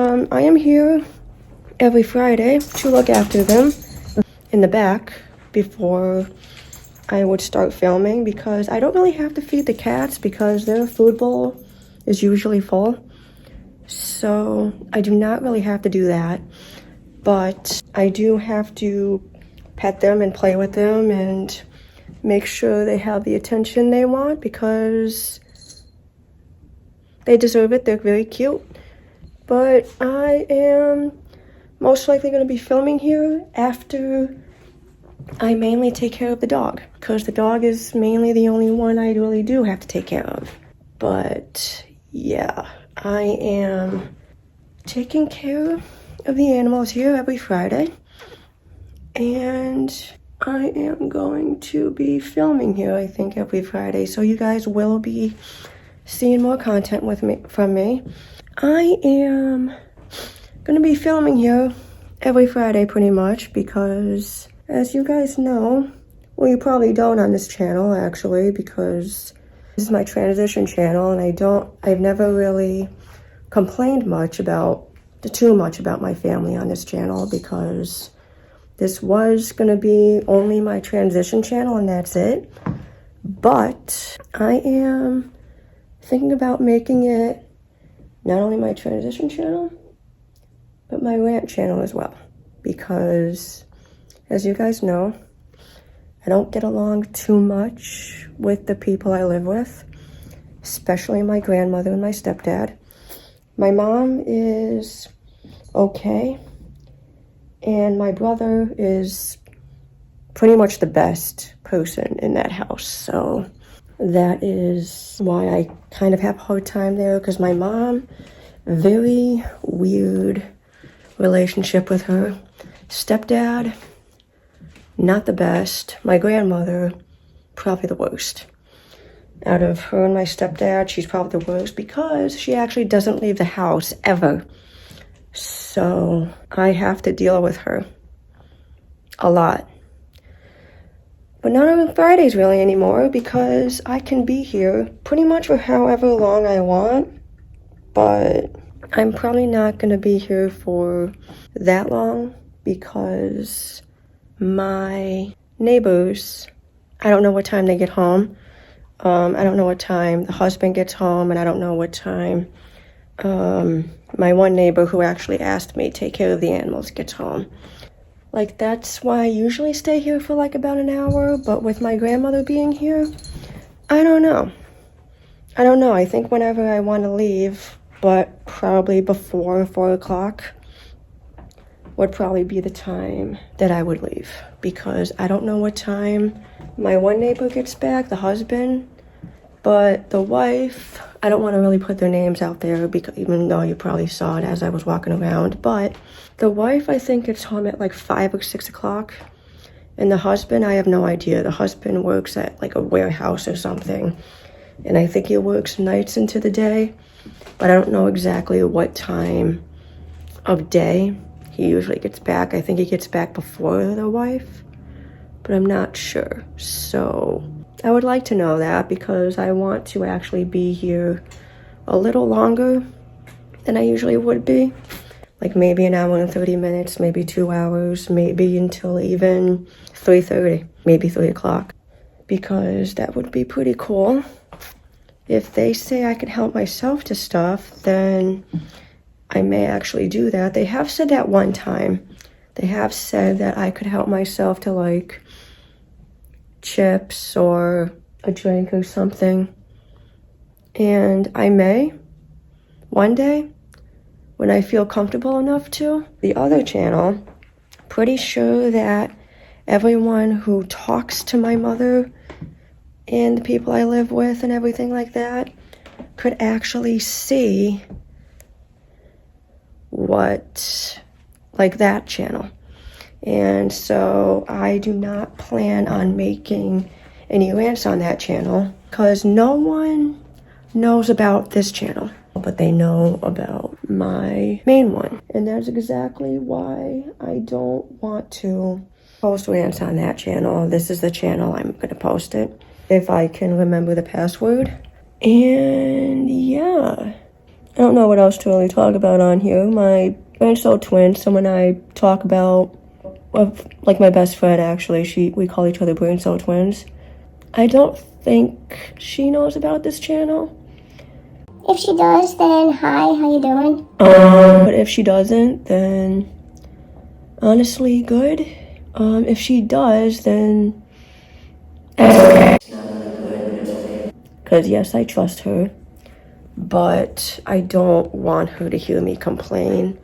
I am here every Friday to look after them in the back before I would start filming, because I don't really have to feed the cats because their food bowl is usually full. So I do not really have to do that, but I do have to pet them and play with them and make sure they have the attention they want, because they deserve it. They're very cute. But I am most likely going to be filming here after I mainly take care of the dog, because the dog is mainly the only one I really do have to take care of. But yeah, I am taking care of the animals here every Friday, and I am going to be filming here, I think, every Friday, so you guys will be seeing more content from me. I am going to be filming here every Friday pretty much because, as you guys know, well, you probably don't on this channel actually, because this is my transition channel, and I've never really complained too much about my family on this channel, because this was going to be only my transition channel and that's it. But I am thinking about making it not only my transition channel, but my rant channel as well, because as you guys know, I don't get along too much with the people I live with, especially my grandmother and my stepdad. My mom is okay, and my brother is pretty much the best person in that house, so that is why I kind of have a hard time there, because my mom, very weird relationship with her. Stepdad, not the best. My grandmother, probably the worst. Out of her and my stepdad, she's probably the worst because she actually doesn't leave the house ever. So I have to deal with her a lot. But not on Fridays really anymore, because I can be here pretty much for however long I want. But I'm probably not going to be here for that long, because my neighbors, I don't know what time they get home. I don't know what time the husband gets home, and I don't know what time my one neighbor who actually asked me to take care of the animals gets home. Like, that's why I usually stay here for like about an hour, but with my grandmother being here, I don't know. I think whenever I want to leave, but probably before 4 o'clock would probably be the time that I would leave, because I don't know what time my one neighbor gets back, the husband, but the wife, I don't want to really put their names out there, because even though you probably saw it as I was walking around, but the wife, I think, gets home at like 5 or 6 o'clock, and the husband, I have no idea. The husband works at like a warehouse or something, and I think he works nights into the day, but I don't know exactly what time of day he usually gets back. I think he gets back before the wife, but I'm not sure. So I would like to know that, because I want to actually be here a little longer than I usually would be. Like maybe an hour and 30 minutes, maybe 2 hours, maybe until even 3:30, maybe 3 o'clock. Because that would be pretty cool. If they say I can help myself to stuff, then I may actually do that. They have said that one time. They have said that I could help myself to like chips or a drink or something. And I may one day when I feel comfortable enough to. The other channel, pretty sure that everyone who talks to my mother and the people I live with and everything like that could actually see what, like that channel. And so I do not plan on making any rants on that channel, because no one knows about this channel, but they know about my main one. And that's exactly why I don't want to post rants on that channel. This is the channel I'm going to post it, if I can remember the password. And yeah, don't know what else to really talk about on here. My brain cell twin, someone I talk about, like my best friend actually, we call each other brain cell twins. I don't think she knows about this channel. If she does, then hi, how you doing? But if she doesn't, then honestly, good. If she does, then that's okay. It's not really good, but it's okay. Because yes, I trust her, but I don't want her to hear me complain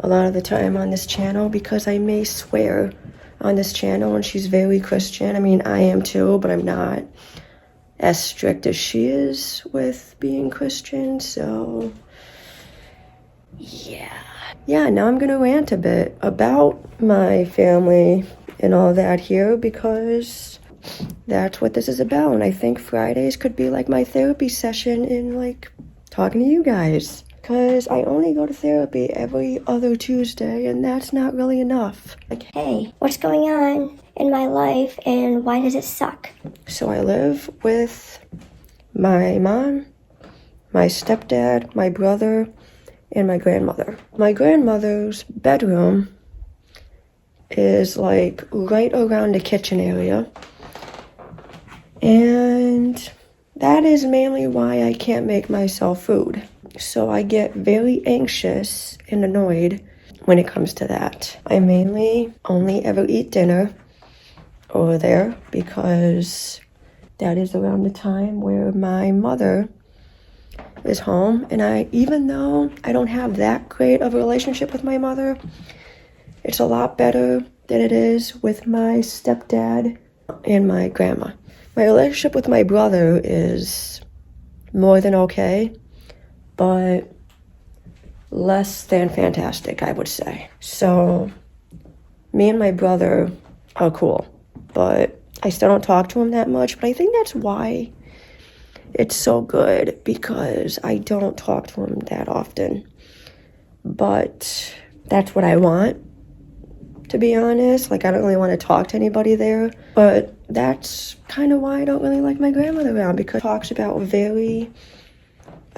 a lot of the time on this channel because I may swear on this channel, and she's very Christian. I mean, I am too, but I'm not as strict as she is with being Christian, so yeah, now I'm gonna rant a bit about my family and all that here because that's what this is about. And I think Fridays could be like my therapy session in like talking to you guys, because I only go to therapy every other Tuesday, and that's not really enough. Like, Hey, what's going on in my life and why does it suck? so I live with my mom, my stepdad, my brother, and my grandmother. My grandmother's bedroom is like right around the kitchen area, and that is mainly why I can't make myself food. So I get very anxious and annoyed when it comes to that. I mainly only ever eat dinner over there because that is around the time where my mother is home. And even though I don't have that great of a relationship with my mother, it's a lot better than it is with my stepdad and my grandma. My relationship with my brother is more than okay, but less than fantastic, I would say. So me and my brother are cool, but I still don't talk to him that much. But I think that's why it's so good, because I don't talk to him that often. But that's what I want, to be honest. Like, I don't really want to talk to anybody there. But that's kind of why I don't really like my grandmother around, because she talks about very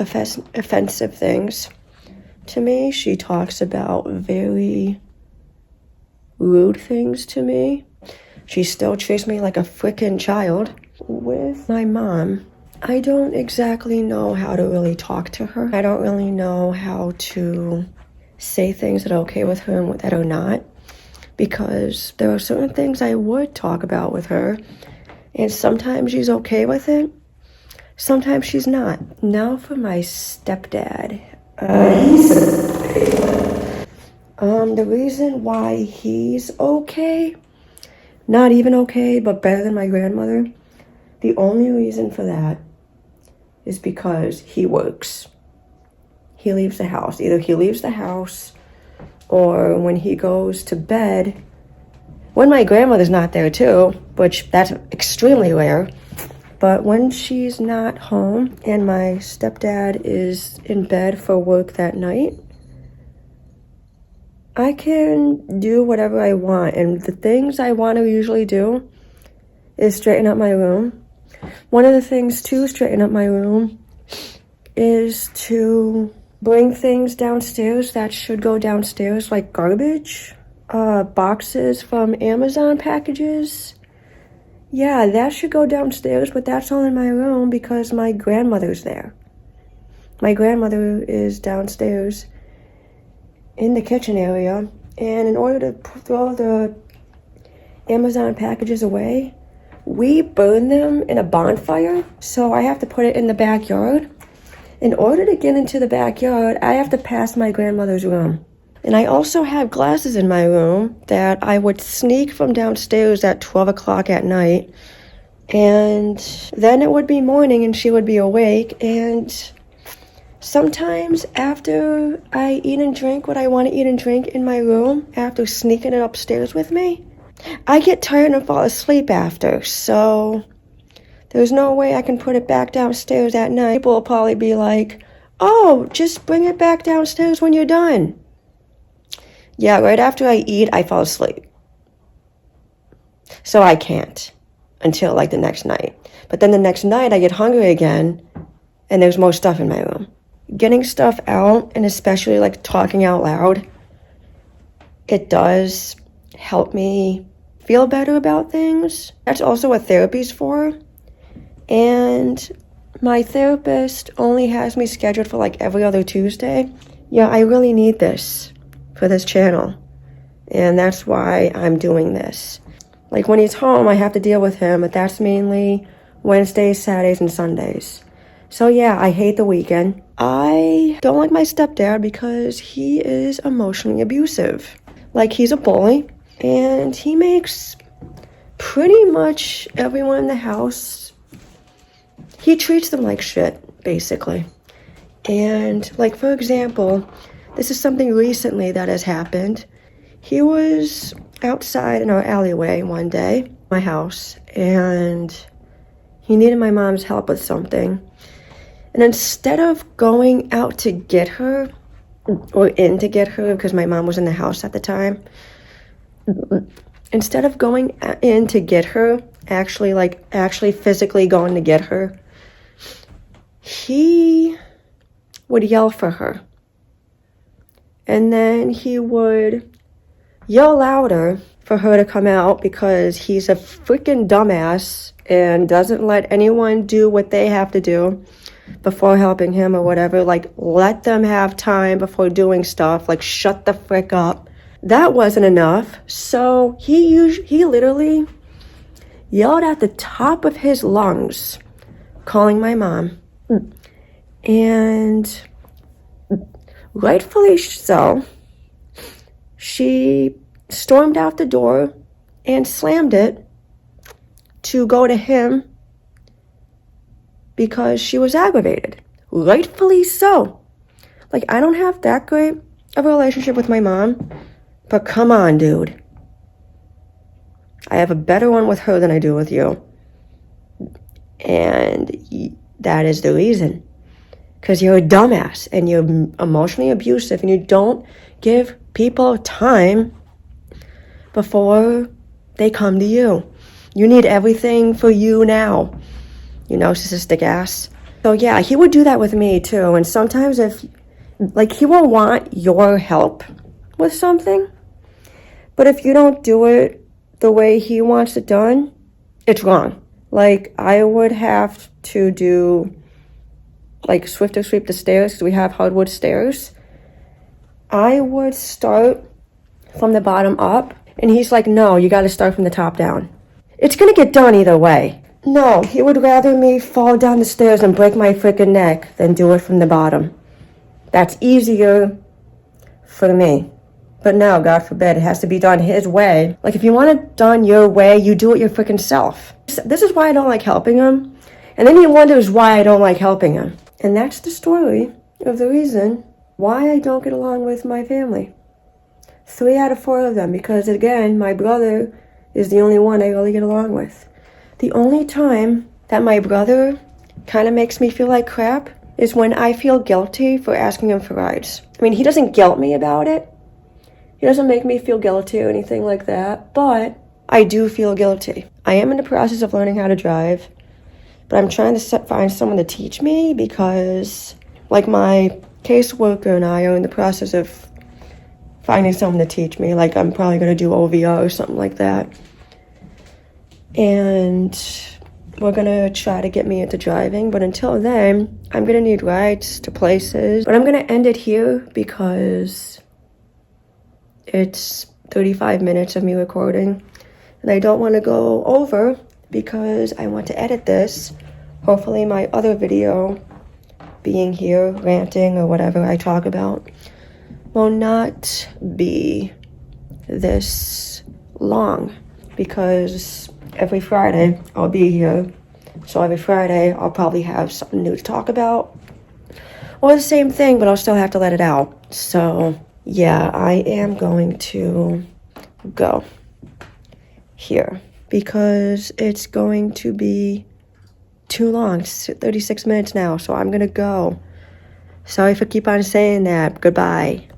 offensive things to me. She talks about very rude things to me. She still treats me like a freaking child. With my mom, I don't exactly know how to really talk to her. I don't really know how to say things that are okay with her and that are not, because there are certain things I would talk about with her, and sometimes she's okay with it, sometimes she's not. Now for my stepdad. The reason why he's okay, not even okay, but better than my grandmother, the only reason for that is because he works. He leaves the house. Either he leaves the house, or when he goes to bed, when my grandmother's not there too, which that's extremely rare, but when she's not home and my stepdad is in bed for work that night, I can do whatever I want. And the things I want to usually do is straighten up my room. One of the things to straighten up my room is to bring things downstairs that should go downstairs, like garbage, boxes from Amazon packages. Yeah, that should go downstairs, but that's all in my room because my grandmother's there. My grandmother is downstairs in the kitchen area, and in order to throw the Amazon packages away, we burn them in a bonfire, so I have to put it in the backyard. In order to get into the backyard, I have to pass my grandmother's room. And I also have glasses in my room that I would sneak from downstairs at 12 o'clock at night, and then it would be morning and she would be awake. And sometimes after I eat and drink what I want to eat and drink in my room, after sneaking it upstairs with me, I get tired and fall asleep after. So there's no way I can put it back downstairs at night. People will probably be like, oh, just bring it back downstairs when you're done. Yeah, right after I eat, I fall asleep. So I can't until like the next night. But then the next night I get hungry again and there's more stuff in my room. getting stuff out, and especially like talking out loud, it does help me feel better about things. That's also what therapy's for. And my therapist only has me scheduled for like every other Tuesday. Yeah, I really need this for this channel. And that's why I'm doing this. Like when he's home, I have to deal with him, but that's mainly Wednesdays, Saturdays, and Sundays. So yeah, I hate the weekend. I don't like my stepdad because he is emotionally abusive. Like, he's a bully, and he makes pretty much everyone in the house, he treats them like shit, basically. And, like, for example, this is something recently that has happened. He was outside in our alleyway one day, my house, and he needed my mom's help with something. And instead of going out to get her, or in to get her, because my mom was in the house at the time, instead of going in to get her, actually physically going to get her, he would yell for her. And then he would yell louder for her to come out because he's a freaking dumbass and doesn't let anyone do what they have to do before helping him or whatever. Like, let them have time before doing stuff. Like, shut the frick up. That wasn't enough. So he literally yelled at the top of his lungs, calling my mom. And rightfully so, she stormed out the door and slammed it to go to him because she was aggravated. Rightfully so. Like, I don't have that great of a relationship with my mom, but come on, dude. I have a better one with her than I do with you. And that is the reason. Because you're a dumbass and you're emotionally abusive and you don't give people time before they come to you. You need everything for you now. You narcissistic ass. So yeah, he would do that with me too. And sometimes he will want your help with something, but if you don't do it the way he wants it done, it's wrong. Like, I would have to do, like, Swifter sweep the stairs because we have hardwood stairs. I would start from the bottom up, and he's like, no, you got to start from the top down. It's going to get done either way. No, he would rather me fall down the stairs and break my freaking neck than do it from the bottom. That's easier for me. But no, God forbid, it has to be done his way. Like, if you want it done your way, you do it your freaking self. This is why I don't like helping him. And then he wonders why I don't like helping him. And that's the story of the reason why I don't get along with my family. 3 out of 4 of them, because again, my brother is the only one I really get along with. The only time that my brother kind of makes me feel like crap is when I feel guilty for asking him for rides. I mean, he doesn't guilt me about it. He doesn't make me feel guilty or anything like that, but I do feel guilty. I am in the process of learning how to drive, but I'm trying to find someone to teach me because, like, my caseworker and I are in the process of finding someone to teach me. Like, I'm probably going to do OVR or something like that. And we're going to try to get me into driving. But until then, I'm going to need rides to places. But I'm going to end it here because it's 35 minutes of me recording. And I don't want to go over because I want to edit this. Hopefully my other video being here, ranting or whatever I talk about, will not be this long because every Friday I'll be here. So every Friday I'll probably have something new to talk about. Or the same thing, but I'll still have to let it out. So yeah, I am going to go here because it's going to be too long. It's 36 minutes now, so I'm gonna go. Sorry for keep on saying that. Goodbye.